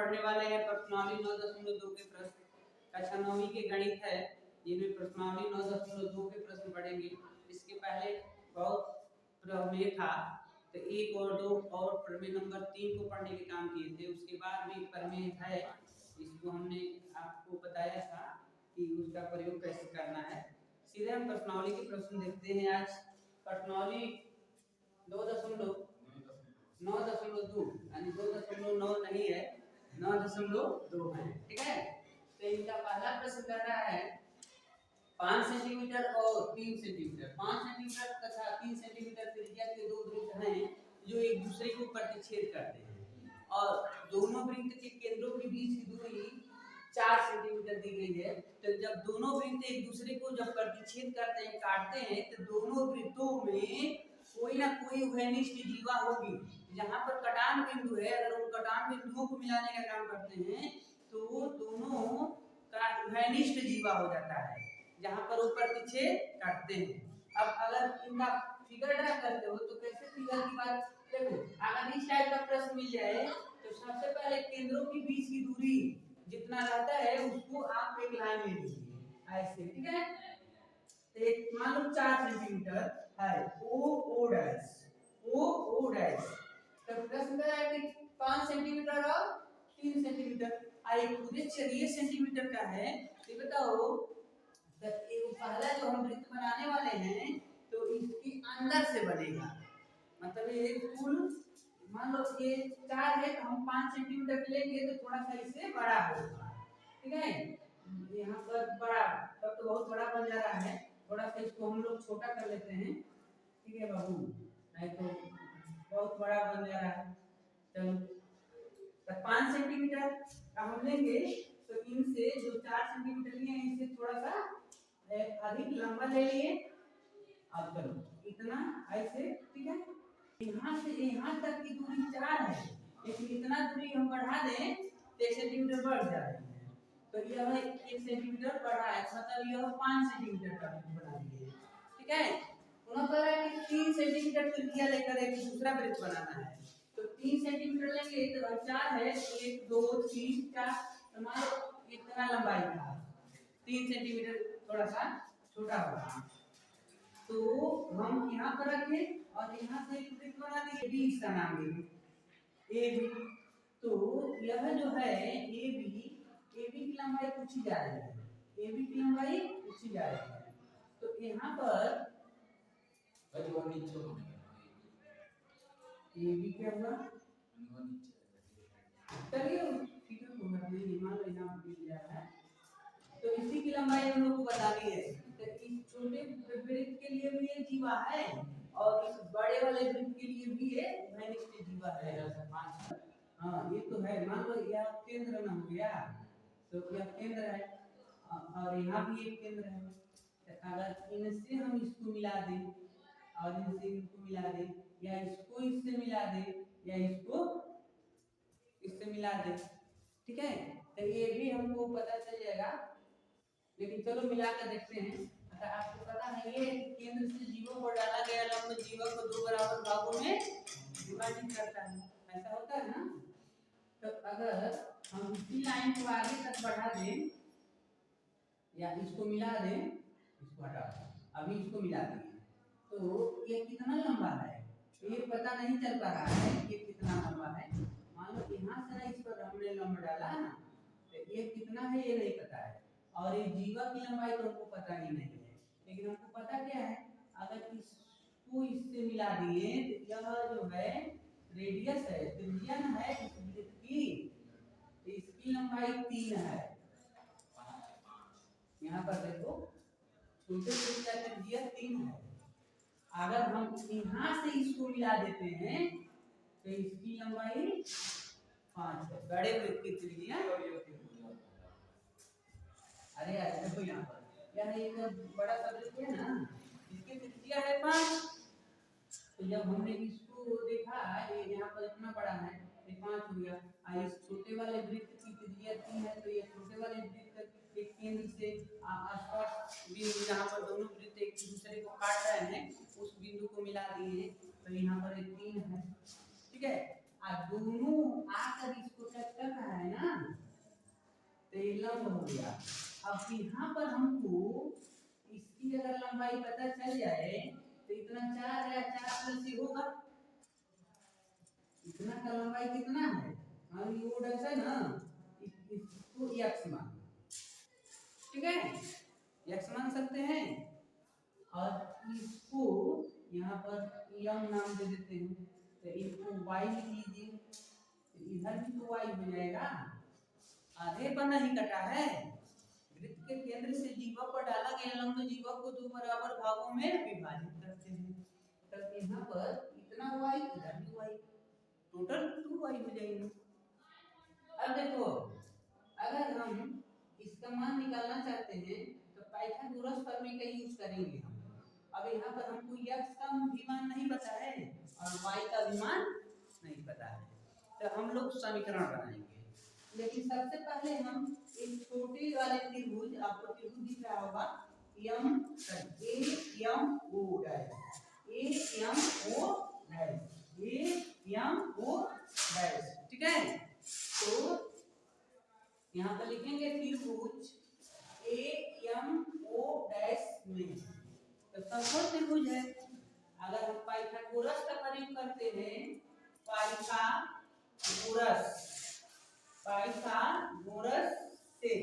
पढ़ने वाले हैं प्रश्नावली 9.2 के प्रश्न। कक्षा 9वीं के गणित है, जिनमें प्रश्नावली 9.2 के प्रश्न पढ़ेंगे। इसके पहले बहुत प्रमेय था, तो 1 और 2 और प्रमेय नंबर 3 को पढ़ने के काम किए थे। उसके बाद भी प्रमेय है, इसको हमने आपको बताया था कि उसका प्रयोग कैसे करना है। सीधे हम प्रश्नावली के प्रश्न देखते हैं। आज प्रश्नावली 2.9.2 यानी 2.9 नहीं है, 9.2 है। ठीक है, तो इनका पहला प्रश्न कर रहा है 5 सेंटीमीटर और 3 सेंटीमीटर। 5 सेंटीमीटर तथा 3 सेंटीमीटर त्रिज्या के दो वृत्त हैं जो एक दूसरे को प्रतिच्छेद करते हैं, और दोनों वृत्त के केंद्रों के बीच की दूरी 4 सेंटीमीटर दी गई है। तो जब दोनों वृत्त एक दूसरे को जब प्रतिच्छेद करते हैं, काटते हैं, तो दोनों वृत्तों में कोई ना कोई उभयनिष्ठ जीवा होगी। जहाँ पर कटान बिंदु है, अगर उन कटान बिंदुओं को मिलाने का काम करते हैं तो दोनों का उभयनिष्ठ जीवा हो जाता है, जहाँ पर वो प्रतिच्छेद करते हैं। अब अगर इनका फिगर ड्रा करते हो तो कैसे फिगर की बात देखो, अगर इस टाइप का प्रश्न मिल जाए तो सबसे पहले केंद्रों के बीच की दूरी जितना रहता है उसको आप एक लाइन ले लीजिए ऐसे। ठीक है, तो एक मान लो 4 सेंटीमीटर है, ओ डैश तो प्रश्न है कि 5 सेंटीमीटर और 3 सेंटीमीटर। आइए उद्देश्य ये सेंटीमीटर का है, ये बताओ तो ये पहला जो हम वृत्त बनाने वाले हैं तो इसके अंदर से बनेगा, मतलब ये कुल मान लो ये 4 है तो हम 5 सेंटीमीटर लेंगे तो थोड़ा सा इससे बड़ा होगा। ठीक है, यहाँ पर बड़ा तब तो बहुत बड़ा बन जा रहा है, थोड़ा सा इसको हम लोग छोटा कर लेते हैं। ठीक है बाबू, नहीं तो बहुत बड़ा बन जा रहा है। चलो तो 5 सेंटीमीटर का हम लेंगे तो इनसे जो 4 सेंटीमीटर लिए इनसे थोड़ा सा अधिक लंबा ले लिए। अब चलो इतना ऐसे। ठीक है, यहाँ से यहाँ तक की दूरी 4 है, लेकिन इतना दूरी हम बढ़ा दें तो 1 सेंटीमीटर बढ़ जाएगा। तो यह 1 सेंटीमीटर बढ़ा है, मतलब यह 5 सेंटीमीटर का बना दिए। ठीक है, उन्होंने कहा कि 3 सेंटीमीटर त्रिज्या लेकर एक दूसरा वृत्त बनाना है, तो 3 सेंटीमीटर लेंगे तो 4 है, 1 2 3 4, तो मान लो इतना लंबाई का 3 सेंटीमीटर थोड़ा सा छोटा होगा, तो हम यहाँ पर रखें और यहाँ से एक वृत्त बना दिए, बी इसका नाम है ए बी। तो यह जो है ए बी की लंबाई पूछी जा रही है, ए बी की लंबाई पूछी जा रही है। तो यहाँ पर ए बी क्या हुआ, चलिए ठीक है, मान लो यहाँ मिल जा रहा है, तो इसी की लंबाई हम लोग को बतानी है। तो इस छोटे वृत्त के लिए भी ये जीवा है और इस बड़े वाले वृत्त के लिए भी ये उभयनिष्ठ जीवा है। हाँ ये तो है, मान लो यह केंद्र न हो गया, तो यह केंद्र है और यहाँ भी एक केंद्र है। तो अगर इनसे हम इसको मिला दें और इनसे इसको मिला दें, या इसको इससे मिला दें, या इसको इससे मिला दें, ठीक है, तो ये भी हमको पता चल जाएगा। लेकिन चलो मिला कर देखते हैं। अच्छा आपको पता है ये केंद्र से जीवों को डाला गया लंब जीवा को 2 बराबर भागों में विभाजित करता है, ऐसा होता है ना। तो अगर हम इसी लाइन को आगे तक बढ़ा दें या इसको मिला दें, इसको हटा दें, अभी इसको मिला देंगे तो ये कितना लंबा है ये पता नहीं चल पा रहा है, ये कितना लंबा है। मान लो यहाँ से ना इस पर हमने लंब डाला ना, तो ये कितना है ये नहीं पता है, और ये जीवा की लंबाई तो हमको पता ही नहीं है। लेकिन हमको पता क्या है, अगर इसको इससे मिला दिए तो यह जो है रेडियस है, त्रिज्या है इस वृत्त की, तो इसकी लंबाई 3 है। यहाँ पर देखो छोटे त्रिज्या त्रिज्या 3 है। अगर हम यहाँ से इसको मिला देते हैं तो इसकी लंबाई 5 है, बड़े वृत्त की त्रिज्या। अरे यार देखो यहाँ पर यह एक बड़ा सा वृत्त है ना, इसकी त्रिज्या है 5। तो जब हमने इसको देखा ये यहाँ पर इतना बड़ा है, ये 5 हो गया, और इस छोटे वाले वृत्त की त्रिज्या 3 है, तो ये छोटे वाले वृत्त के केंद्र से आसपास बिंदु जहाँ पर दोनों वृत्त एक दूसरे को काट रहे हैं उस बिंदु को मिला दिए, तो यहाँ पर 3 है। ठीक है, और दोनों आकर इसको टच कर रहा है ना, यम हो गया। अब यहाँ पर हमको इसकी अगर लंबाई पता चल जाए तो इतना 4 है, 4 प्लस ये होगा, इतना का लंबाई कितना है, मान ली वो डैश है ना, इसको x मान, ठीक है, x मान सकते हैं और इसको यहाँ पर यम नाम दे देते हैं, तो इसको y लिख लीजिए, इधर भी तो y हो जाएगा, आधे पर नहीं कटा है, वृत्त के केंद्र से जीवा पर डाला गया लंब जीवा को दो बराबर भागों में विभाजित करते हैं, तब यहाँ पर इतना y इधर भी y, टोटल 2y हो जाएगी। अब देखो अगर हम इसका मान निकालना चाहते हैं तो पाइथागोरस प्रमेय का यूज करेंगे हम। अब यहाँ पर हमको x का भी मान नहीं पता है और y का भी मान नहीं पता है, तो हम लोग समीकरण बनाएंगे, लेकिन सबसे पहले हम एक छोटे वाले त्रिभुज, आपको त्रिभुज दिख रहा होगा, यम ए यम ओ डैश, ए यम ओ डैश, ए यम ओ डैश, ठीक है। तो यहाँ पर लिखेंगे त्रिभुज ए यम ओ डैश में, तो समकोण त्रिभुज है। अगर हम पाइथागोरस का प्रयोग करते हैं, पाइथागोरस से,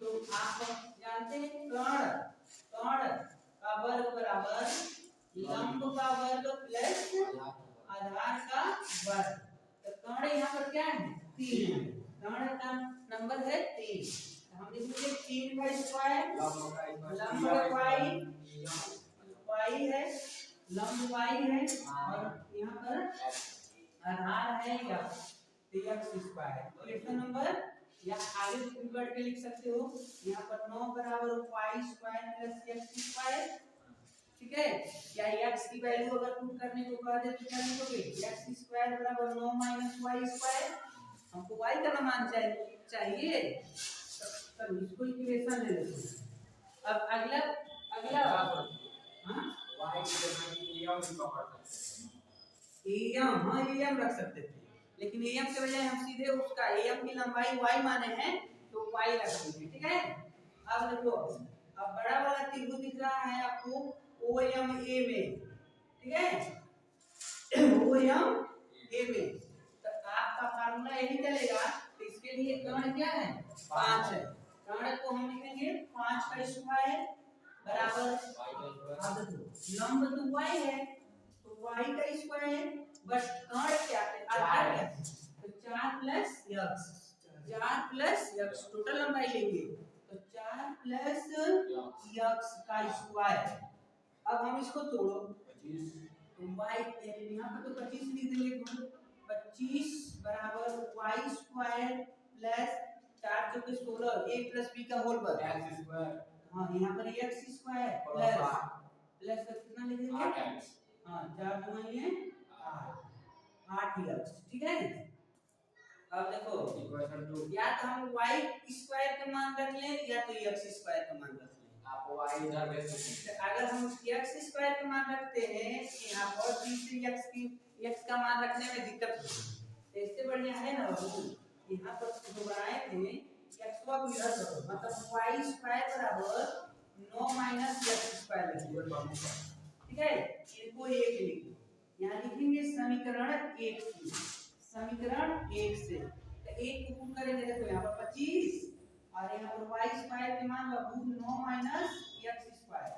तो आप जानते हैं कर्ण का वर्ग बराबर लंब का वर्ग प्लस आधार का वर्ग, तो कर्ण यहाँ पर क्या है 3, कर्ण का नंबर है 3, हम लिखेंगे 3 का स्क्वायर, लंब y है, लंब y है और यहाँ पर आधार है x स्क्वायर, क्वेश्चन नंबर, या आगे बढ़ के लिख सकते हो, यहाँ पर 9 बराबर y square plus x square, ठीक है। या x की वैल्यू अगर पुट करने को कहा दे तो क्या लिखोगे, x स्क्वायर बराबर 9 माइनस y स्क्वायर, हमको y का मान चाहिए, तब इसको इक्वेशन ले लेते हैं। अब अगला हां y की जगह am भी पकड़ सकते हैं, am, हाँ am रख सकते थे, लेकिन am के बजाय हम सीधे उसका am की लंबाई y माने हैं तो y रख देंगे, ठीक है। अब देखो, अब बड़ा वाला त्रिभुज दिख रहा है आपको OMA में, ठीक है, OMA में, तो आपका फार्मूला यही चलेगा, तो इसके लिए कर्ण क्या है 5 है, कर्ण को हम लिखेंगे 5 का स्क्वायर बराबर, लंब तो y है तो y का स्क्वायर, बस कर्ण क्या है आधार क्या है, तो 4 प्लस x टोटल लंबाई लेंगे, तो 4 प्लस x का स्क्वायर। अब हम इसको तोड़ो, 25, तो y यहाँ पर तो 25 लिख देंगे, 25 बराबर y स्क्वायर प्लस 4 चौके 16, a प्लस b का होल पर x स्क्वायर, हाँ यहाँ पर x स्क्वायर प्लस कितना लिखेंगे 8x, हाँ 4 दूनी 8x, ठीक है। अब देखो इक्वेशन 2, या तो हम y स्क्वायर का मान रख लें या तो x स्क्वायर का मान रख लें, आप y इधर देख सकते हैं, अगर हम x स्क्वायर का मान रखते हैं यहाँ पर दूसरी x का मान रखने में दिक्कत होगी, तो इससे बढ़िया है ना बाबू, यहाँ पर जो बनाए थे x को आप इधर रखो, मतलब y स्क्वायर बराबर 9 माइनस x स्क्वायर लिखिए, ठीक है, इनको 1 लिखिए, यहाँ लिखेंगे समीकरण 1 से, समीकरण 1 से, तो 1 को पुट करेंगे, देखो यहाँ पर 25 और यहाँ पर y स्क्वायर के मान बाबू 9 माइनस x स्क्वायर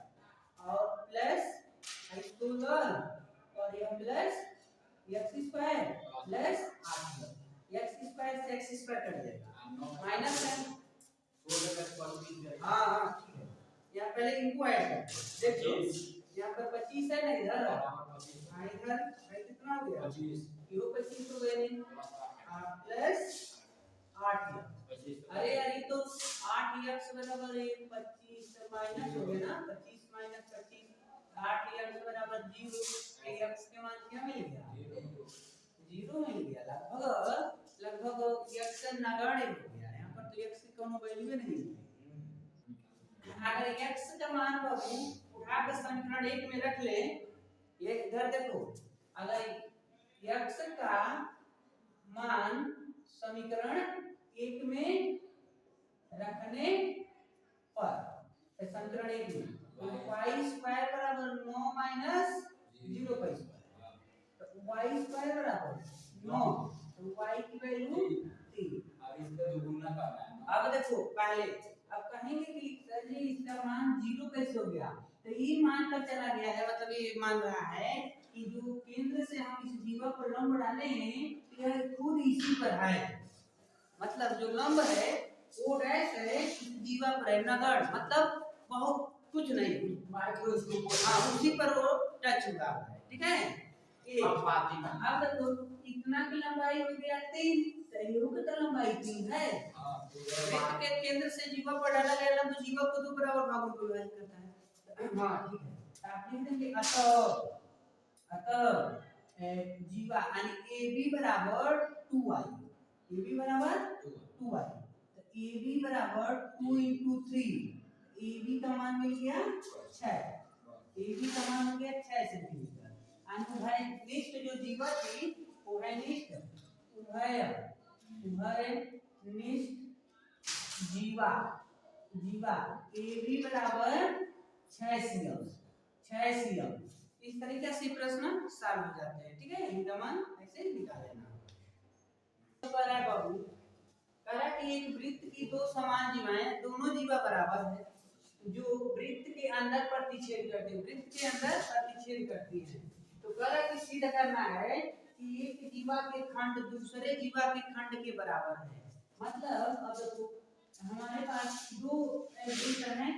और प्लस इसको और यह plus x square plus 8 x square से x स्क्वायर कट जाएगा, माइनस है, हाँ हाँ ठीक है, यहाँ पहले इनको ऐड कर देखो, यहाँ पर 25 है ना, इधर हाँ इधर कितना हो गया 25, यो 25 हो गए प्लस 8x, अरे यार ये तो 8x बराबर 25 माइनस हो गया ना, 25 माइनस 25, 8x बराबर 0, x के मान क्या मिल गया 0 मिल गया, लगभग x का नगण्य हो गया, यहाँ पर तो x की कोनो वैल्यू नहीं है। अगर x का मान बाबू उठा कर समीकरण 1 में रख ले, ये इधर देखो, अगर x का मान समीकरण 1 में रखने पर समीकरण 1 में y स्क्वायर बराबर 9 माइनस 0 का स्क्वायर, तो y स्क्वायर बराबर 9, तो y की वैल्यू 3। अब इसका दुगुना करना है। अब देखो पहले अब कहेंगे कि सर जी इसका मान 0 कैसे हो गया, तो ये मान कर चला गया है, मतलब ये मान रहा है कि जो केंद्र से हम इस जीवा पर लंब डाले हैं यह खुद इसी पर है, मतलब जो लंब है वो डैश है जीवा पर है, नगड़ मतलब बहुत कुछ नहीं, माइक्रोस्कोप हाँ उसी पर वो टच हुआ है, ठीक है। अब देखो इतना की लंबाई हो गया 3, संयोग की लंबाई 3 है, वृत्त के केंद्र से जीवा पर डाला गया लंब जीवा को दो बराबर भागों में विभाजित करता है। हाँ ठीक है, आप लिख देंगे अतः जीवा यानी AB बराबर 2y, AB बराबर 2y, तो AB बराबर 2 × 3, AB का मान मिल गया 6, AB का मान हो गया 6 सेंटीमीटर। उभय निष्ठ जो जीवा थी वो है निष्ठ उभय निष्ठ जीवा AB बराबर 6 cm। इस तरीके से प्रश्न सॉल्व हो जाते हैं, ठीक है। इनका मान ऐसे निकाल लेना। तो कह रहा है बाबू, कह रहा कि एक वृत्त की दो समान जीवाएं दोनों जीवा बराबर है जो वृत्त के अंदर प्रतिच्छेद करती है, वृत्त के अंदर प्रतिच्छेद करती है, तो कह रहा कि सिद्ध करना है कि एक जीवा के खंड दूसरे जीवा के खंड के बराबर है। मतलब अब देखो हमारे पास दो वृत्त हैं,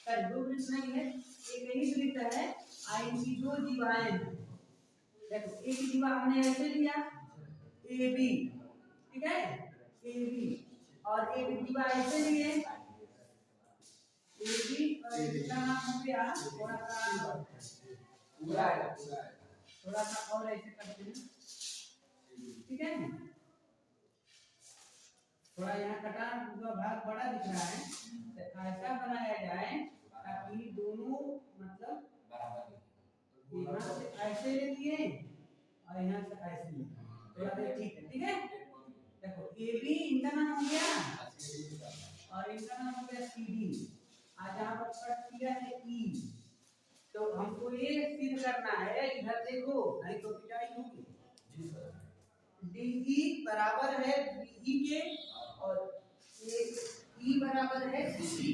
पर दो वृत्त नहीं है, एक ही वृत्त है और इनकी दो जीवाएं हैं। देखो एक जीवा हमने ऐसे लिया AB, ठीक है AB, और एक जीवा ऐसे लिए AB, और इसका नाम हो गया थोड़ा सा और ऐसे करते हैं, ठीक है। थोड़ा यहाँ कटा हुआ भाग बड़ा दिख रहा है, तो ऐसा बनाया जाए ताकि दोनों मतलब यहाँ से ऐसे ले लिए और यहाँ से ऐसे ले, थोड़ा देर ठीक है, ठीक है। देखो AB इनका नाम हो गया और इनका नाम हो गया CD, आज यहाँ पर कट किया है E, तो हमको ये सिद्ध करना है, इधर देखो नहीं तो पिटाई होगी। DE बराबर है BE के और E बराबर है BE,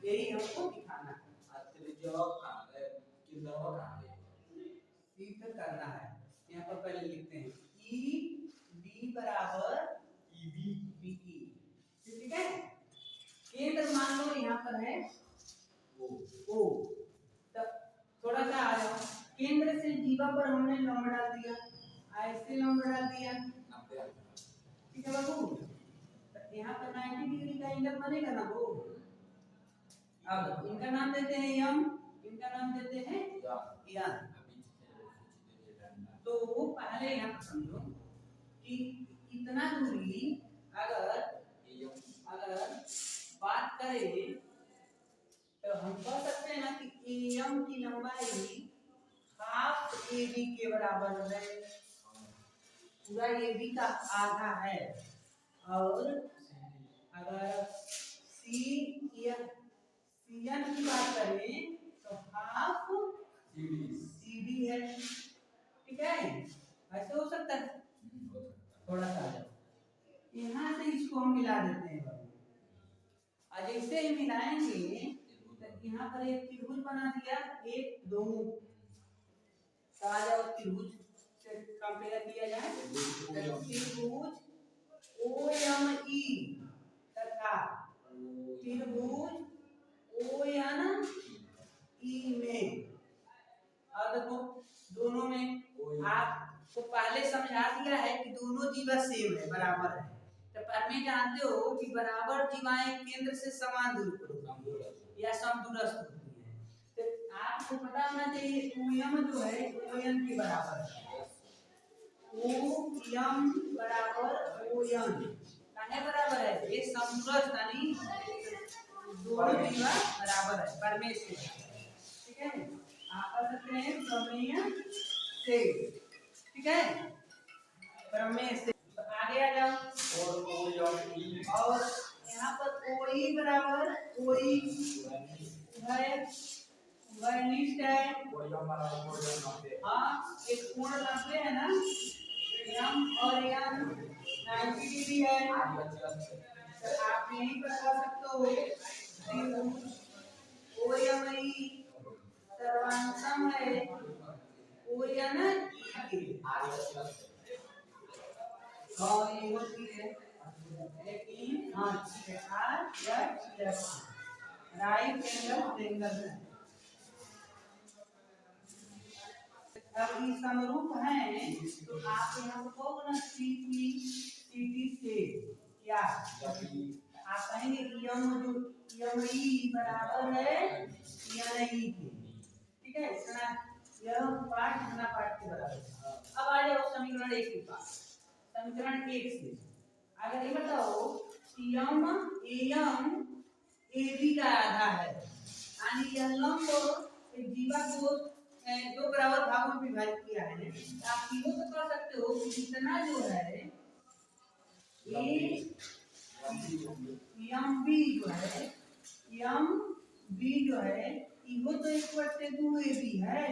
यही हमको दिखाना है। सिद्ध करना है, यहाँ पर पहले लिखते हैं ED बराबर BE, ठीक है। केंद्र मान लो यहाँ पर है O, थोड़ा सा आ जाओ, केंद्र से जीवा पर हमने लंब डाल दिया, ऐसे लंब डाल दिया, ठीक है बाबू। यहाँ पर 90 डिग्री का एंगल बनेगा ना वो। अब इनका नाम देते हैं यम, इनका नाम देते हैं यान। तो वो पहले यहाँ पर समझो कि इतना दूरी अगर बात करें तो हम कह सकते हैं ना कि AM की लंबाई हाफ AB के बराबर है, पूरा AB का आधा है, और अगर CN की बात करें तो हाफ CD है, ठीक है। ऐसे हो सकता है, थोड़ा सा यहाँ से इसको हम मिला देते हैं बाबू, और जैसे ही मिलाएंगे तो यहाँ पर एक त्रिभुज बना दिया, एक दो जाओ त्रिभुज से कंपेयर किया जाए, त्रिभुज OME तथा त्रिभुज ONE में, और देखो दोनों में आपको पहले समझा दिया है कि दोनों जीवा सेम है, बराबर है, तो पर में जानते हो कि बराबर जीवाएं केंद्र से समान दूरी पर या समदूरस्थ होती हैं, तो आपको पता होना चाहिए OM जो है ON के बराबर है, OM बराबर ON काहे बराबर है, ये समदूरस्थ यानी दोनों जीवा बराबर है परमेश्वर, ठीक है। आप कर सकते हैं प्रमेय से, ठीक है, प्रमेय से। तो आगे आ जाओ और यहाँ OE बराबर OE है, वर्निस्ट है। हाँ, एक कोण नापते हैं ना, एम और एन 90 डिग्री है। तो आप यहीं पर कर सकते हो OMI सर्वांतम है ONE और ये होती है, लेकिन हाँ ठीक है, आर या राइट एंगल है। अब ये समरूप है तो आप यहाँ पर कहोगे ना CT से क्या आप कहेंगे यम ई बराबर है या नहीं के, ठीक है। इतना यह पार्ट इतना पार्ट के बराबर है। अब आ जाओ समीकरण 1 के पास। समीकरण 1 से अगर ये बताओ यम एम AB का आधा है, यानी यह लंब एक जीवा को दो बराबर भागों में विभाजित किया है। आप तीनों तो कर सकते हो कि इतना जो है यम बी जो है इहो तो 1/2 AB है।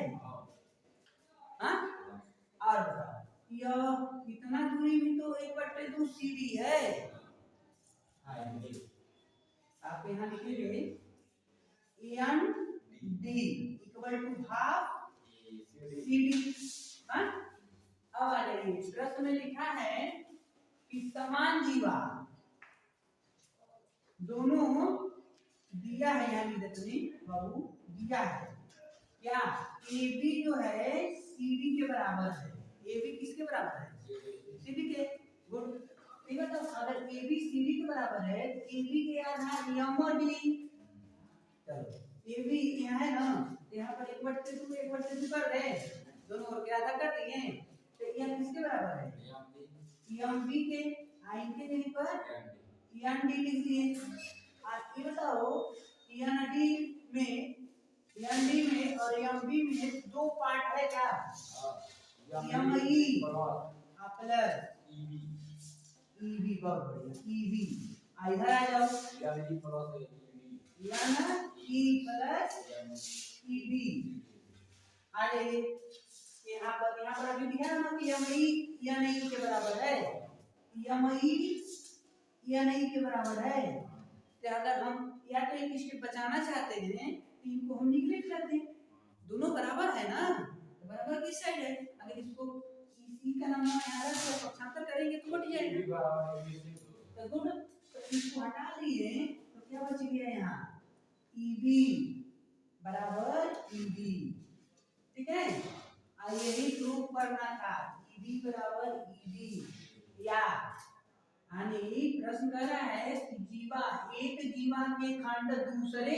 हाँ, और यह इतना दूरी भी तो 1/2 CD है। आप यहाँ लिखेंगे N D equal to half CD। हाँ, अब आ जाइए, प्रश्न में लिखा है कि समान जीवा दोनों दिया है, यहाँ लिखते बाबू दिया है क्या AB जो है CD के बराबर है। AB किसके बराबर है? CD के। गुड, ठीक है। तो अगर AB CD के बराबर है तो AB के आधार यम और D, चलो AB यहाँ है ना, यहाँ पर 1/2 कर रहे हैं, दोनों ओर के आधा कर दिए, तो यह किसके बराबर है? यम बी के। आई के जगह पर यन डी लिख दिए। आप ये बताओ यन डी में और यम बी में दो पार्ट है क्या? यम ई प्लस ईबी, बहुत बढ़िया, ईबी। इधर आ जाओ, यन ई प्लस ईबी आ जाइए। यहाँ पर अभी दिया ना कि यम ई यन ई के बराबर है, यम ई यन ई के बराबर है। तो अगर हम या तो एक स्टेप बचाना चाहते हैं तो इनको हम निगलेक्ट कर दें, दोनों बराबर है ना, तो बराबर किस साइड है? अगर इसको ई का नाम यहाँ रख दो, पक्षांतर करेंगे तो कट जाएगा। तो गुड, तो इसको हटा लिए तो क्या बच गया यहाँ? ईबी बराबर ईबी, ठीक है। यही प्रूफ करना था, ईबी बराबर ईबी। या यानी प्रश्न कह रहा है कि जीवा एक जीवा के खंड दूसरे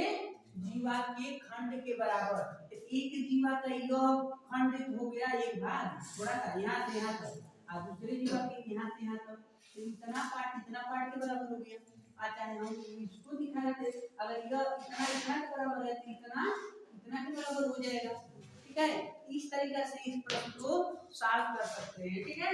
जीवा के खंड के बराबर। तो एक जीवा का यह खंड हो गया एक भाग, थोड़ा सा यहाँ से यहाँ तक, और दूसरे जीवा के यहाँ से यहाँ तक, तो इतना पार्ट के बराबर हो गया। अच्छा, हम इसको दिखाए थे, अगर यह इतना के बराबर है तो इतना के बराबर हो जाएगा, ठीक है। इस तरीके से इस प्रश्न को सॉल्व कर सकते हैं, ठीक है।